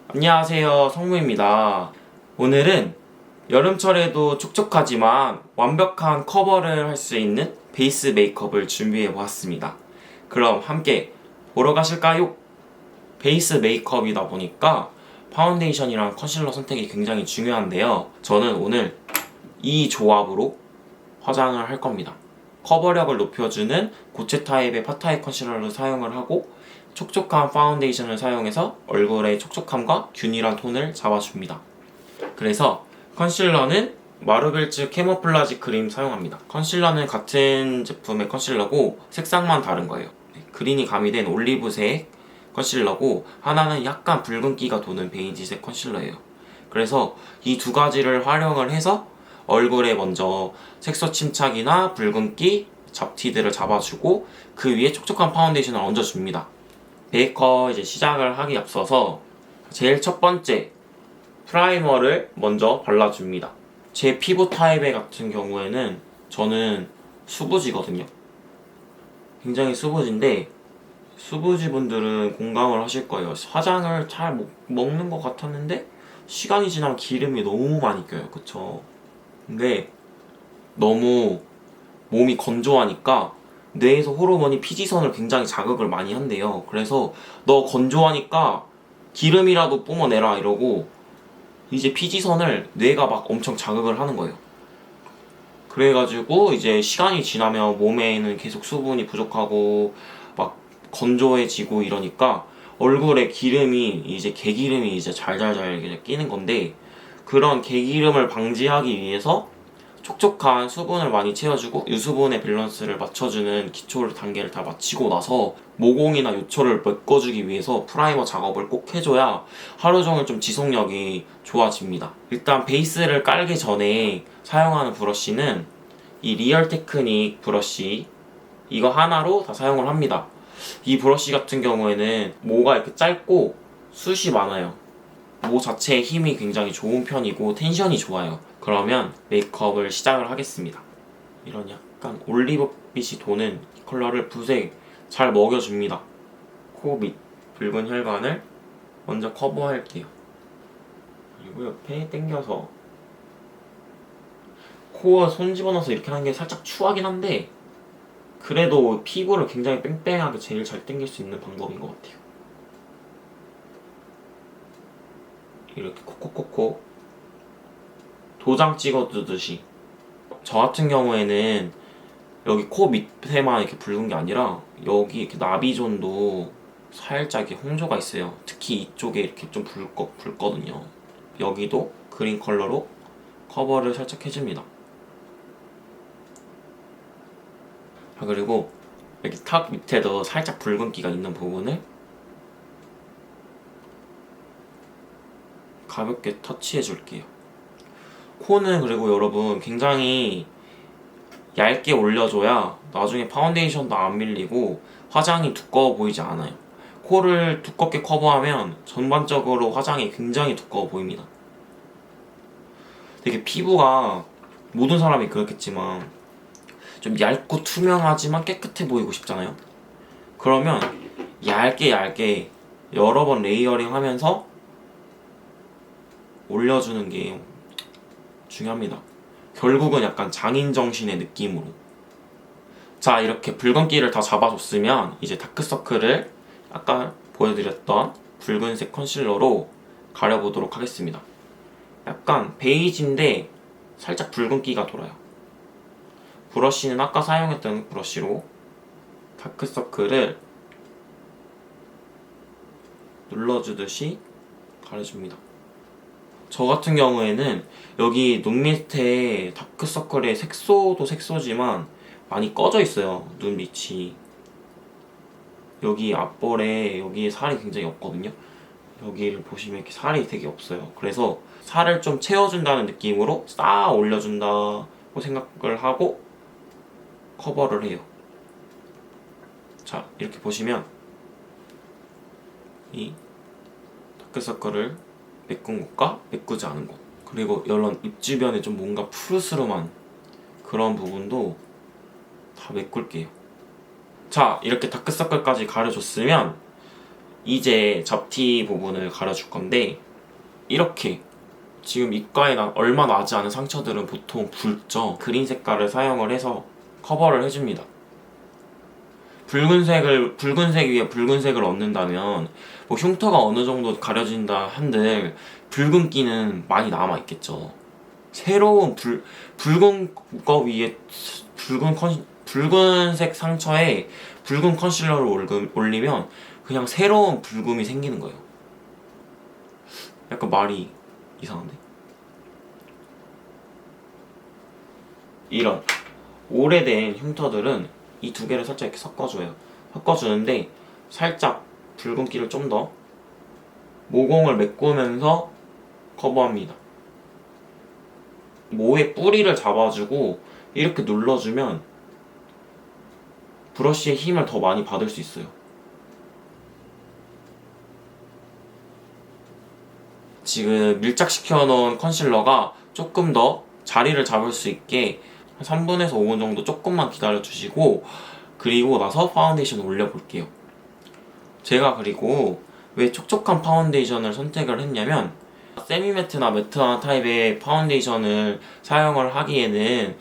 안녕하세요, 성무입니다. 오늘은 여름철에도 촉촉하지만 완벽한 커버를 할 수 있는 베이스 메이크업을 준비해 보았습니다. 그럼 함께 보러 가실까요? 베이스 메이크업이다 보니까 파운데이션이랑 컨실러 선택이 굉장히 중요한데요. 저는 오늘 이 조합으로 화장을 할 겁니다. 커버력을 높여주는 고체 타입의 팟타입 컨실러를 사용을 하고 촉촉한 파운데이션을 사용해서 얼굴의 촉촉함과 균일한 톤을 잡아줍니다. 그래서 컨실러는 마르벨츠 캐모플라지 크림 사용합니다. 컨실러는 같은 제품의 컨실러고 색상만 다른 거예요. 그린이 가미된 올리브색 컨실러고 하나는 약간 붉은기가 도는 베이지색 컨실러예요. 그래서 이 두 가지를 활용을 해서 얼굴에 먼저 색소 침착이나 붉은기, 잡티들을 잡아주고 그 위에 촉촉한 파운데이션을 얹어줍니다. 메이크업 이제 시작을 하기 앞서서 제일 첫 번째 프라이머를 먼저 발라줍니다. 제 피부 타입의 같은 경우에는 저는 수부지거든요. 굉장히 수부지인데 수부지 분들은 공감을 하실 거예요. 화장을 잘 먹는 것 같았는데 시간이 지나면 기름이 너무 많이 껴요. 그쵸? 근데 너무 몸이 건조하니까 뇌에서 호르몬이 피지선을 굉장히 자극을 많이 한대요. 그래서 너 건조하니까 기름이라도 뿜어내라 이러고 이제 피지선을 뇌가 막 엄청 자극을 하는 거예요. 그래가지고 이제 시간이 지나면 몸에는 계속 수분이 부족하고 막 건조해지고 이러니까 얼굴에 기름이 이제 개기름이 이제 잘잘잘 끼는 건데 그런 개기름을 방지하기 위해서 촉촉한 수분을 많이 채워주고 유수분의 밸런스를 맞춰주는 기초 단계를 다 마치고 나서 모공이나 요철을 메꿔주기 위해서 프라이머 작업을 꼭 해줘야 하루 종일 좀 지속력이 좋아집니다. 일단 베이스를 깔기 전에 사용하는 브러쉬는 이 리얼 테크닉 브러쉬 이거 하나로 다 사용을 합니다. 이 브러쉬 같은 경우에는 모가 이렇게 짧고 숱이 많아요. 모 자체의 힘이 굉장히 좋은 편이고 텐션이 좋아요. 그러면 메이크업을 시작을 하겠습니다. 이런 약간 올리브빛이 도는 컬러를 붓에 잘 먹여줍니다. 코 밑 붉은 혈관을 먼저 커버할게요. 그리고 옆에 당겨서 코어 손 집어넣어서 이렇게 하는 게 살짝 추하긴 한데 그래도 피부를 굉장히 뺑뺑하게 제일 잘 당길 수 있는 방법인 것 같아요. 이렇게 콕콕콕콕 도장 찍어두듯이. 저 같은 경우에는 여기 코 밑에만 이렇게 붉은 게 아니라 여기 이렇게 나비존도 살짝 이렇게 홍조가 있어요. 특히 이쪽에 이렇게 좀 붉거든요. 여기도 그린 컬러로 커버를 살짝 해줍니다. 그리고 여기 턱 밑에도 살짝 붉은기가 있는 부분을 가볍게 터치해 줄게요. 코는 그리고 여러분 굉장히 얇게 올려줘야 나중에 파운데이션도 안 밀리고 화장이 두꺼워 보이지 않아요. 코를 두껍게 커버하면 전반적으로 화장이 굉장히 두꺼워 보입니다. 되게 피부가 모든 사람이 그렇겠지만 좀 얇고 투명하지만 깨끗해 보이고 싶잖아요. 그러면 얇게 여러 번 레이어링 하면서 올려주는 게 중요합니다. 결국은 약간 장인정신의 느낌으로. 자, 이렇게 붉은기를 다 잡아줬으면 이제 다크서클을 아까 보여드렸던 붉은색 컨실러로 가려보도록 하겠습니다. 약간 베이지인데 살짝 붉은기가 돌아요. 브러쉬는 아까 사용했던 브러쉬로 다크서클을 눌러주듯이 가려줍니다. 저 같은 경우에는 여기 눈 밑에 다크서클의 색소도 색소지만 많이 꺼져 있어요. 눈 밑이. 여기 앞볼에 여기에 살이 굉장히 없거든요. 여기를 보시면 이렇게 살이 되게 없어요. 그래서 살을 좀 채워준다는 느낌으로 쌓아 올려준다고 생각을 하고 커버를 해요. 자, 이렇게 보시면 이 다크서클을 메꾼 곳과 메꾸지 않은 곳, 그리고 이런 입 주변에 좀 뭔가 푸르스름한 그런 부분도 다 메꿀게요. 자, 이렇게 다크서클까지 가려줬으면 이제 잡티 부분을 가려줄 건데, 이렇게 지금 입가에 얼마 나지 않은 상처들은 보통 붉죠. 그린 색깔을 사용을 해서 커버를 해줍니다. 붉은색 위에 붉은색을 얻는다면 뭐 흉터가 어느 정도 가려진다 한들 붉은기는 많이 남아 있겠죠. 새로운 붉은 거 위에 붉은색 상처에 붉은 컨실러를 올리면 그냥 새로운 붉음이 생기는 거예요. 약간 말이 이상한데? 이런 오래된 흉터들은 이 두 개를 살짝 이렇게 섞어주는데 살짝 붉은기를 좀 더 모공을 메꾸면서 커버합니다. 모의 뿌리를 잡아주고 이렇게 눌러주면 브러쉬의 힘을 더 많이 받을 수 있어요. 지금 밀착시켜 놓은 컨실러가 조금 더 자리를 잡을 수 있게 한 3분에서 5분 정도 조금만 기다려 주시고, 그리고 나서 파운데이션을 올려볼게요. 제가 그리고 왜 촉촉한 파운데이션을 선택을 했냐면, 세미매트나 매트한 타입의 파운데이션을 사용을 하기에는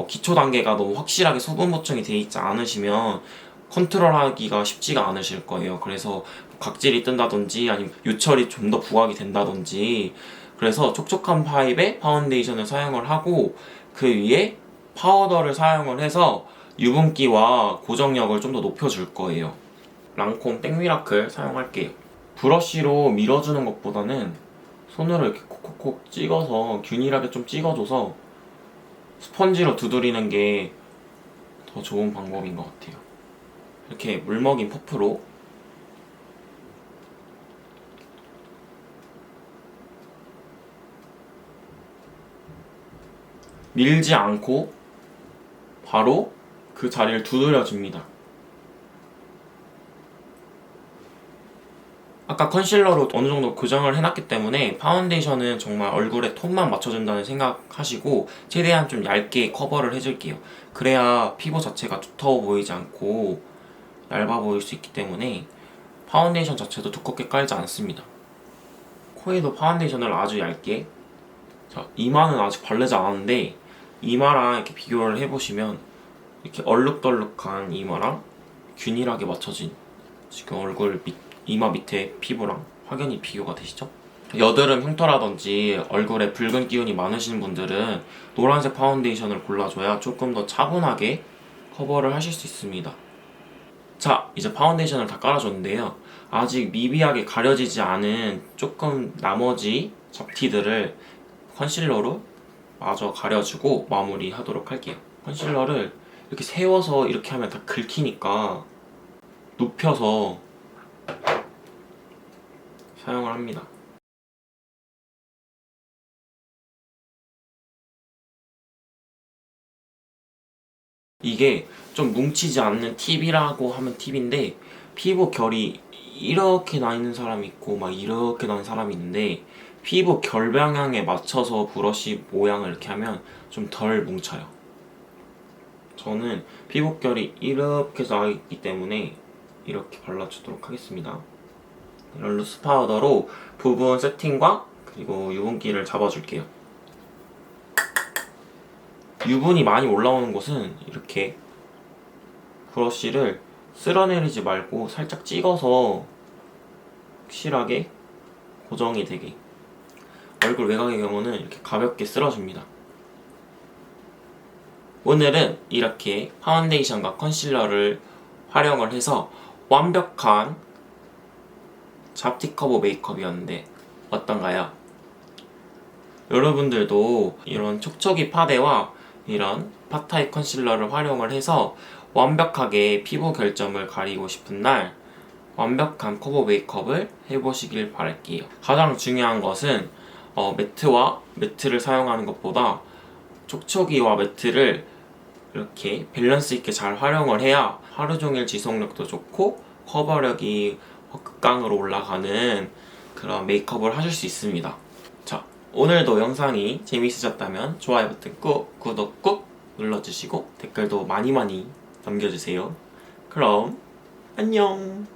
기초 단계가 너무 확실하게 수분 보충이 되어 있지 않으시면 컨트롤하기가 쉽지가 않으실 거예요. 그래서 각질이 뜬다든지 아니면 요철이 좀 더 부각이 된다든지, 그래서 촉촉한 타입의 파운데이션을 사용을 하고 그 위에 파우더를 사용을 해서 유분기와 고정력을 좀 더 높여줄 거예요. 랑콤 땡미라클 사용할게요. 브러쉬로 밀어주는 것보다는 손으로 이렇게 콕콕콕 찍어서 균일하게 좀 찍어줘서 스펀지로 두드리는 게 더 좋은 방법인 것 같아요. 이렇게 물먹인 퍼프로 밀지 않고 바로 그 자리를 두드려 줍니다. 아까 컨실러로 어느 정도 고정을 해놨기 때문에 파운데이션은 정말 얼굴에 톤만 맞춰준다는 생각하시고 최대한 좀 얇게 커버를 해줄게요. 그래야 피부 자체가 두터워 보이지 않고 얇아 보일 수 있기 때문에 파운데이션 자체도 두껍게 깔지 않습니다. 코에도 파운데이션을 아주 얇게, 자, 이마는 아직 바르지 않았는데 이마랑 이렇게 비교를 해보시면 이렇게 얼룩덜룩한 이마랑 균일하게 맞춰진 지금 얼굴 이마 밑에 피부랑 확연히 비교가 되시죠? 여드름 흉터라든지 얼굴에 붉은 기운이 많으신 분들은 노란색 파운데이션을 골라줘야 조금 더 차분하게 커버를 하실 수 있습니다. 자, 이제 파운데이션을 다 깔아줬는데요. 아직 미비하게 가려지지 않은 조금 나머지 잡티들을 컨실러로 마저 가려주고 마무리하도록 할게요. 컨실러를 이렇게 세워서 이렇게 하면 다 긁히니까 눕혀서 사용을 합니다. 이게 좀 뭉치지 않는 팁이라고 하면 팁인데, 피부 결이 이렇게 나 있는 사람이 있고 막 이렇게 나는 사람이 있는데 피부 결 방향에 맞춰서 브러쉬 모양을 이렇게 하면 좀 덜 뭉쳐요. 저는 피부 결이 이렇게 나 있기 때문에 이렇게 발라주도록 하겠습니다. 이런 루스 파우더로 부분 세팅과 그리고 유분기를 잡아줄게요. 유분이 많이 올라오는 곳은 이렇게 브러쉬를 쓸어내리지 말고 살짝 찍어서 확실하게 고정이 되게, 얼굴 외곽의 경우는 이렇게 가볍게 쓸어줍니다. 오늘은 이렇게 파운데이션과 컨실러를 활용을 해서 완벽한 잡티 커버 메이크업이었는데 어떤가요? 여러분들도 이런 촉촉이 파데와 이런 팟타입 컨실러를 활용을 해서 완벽하게 피부 결점을 가리고 싶은 날 완벽한 커버 메이크업을 해보시길 바랄게요. 가장 중요한 것은 매트와 매트를 사용하는 것보다 촉촉이와 매트를 이렇게 밸런스 있게 잘 활용을 해야 하루 종일 지속력도 좋고 커버력이 극강으로 올라가는 그런 메이크업을 하실 수 있습니다. 자, 오늘도 영상이 재밌으셨다면 좋아요 버튼 꾹, 구독 꾹 눌러주시고 댓글도 많이 남겨주세요. 그럼 안녕.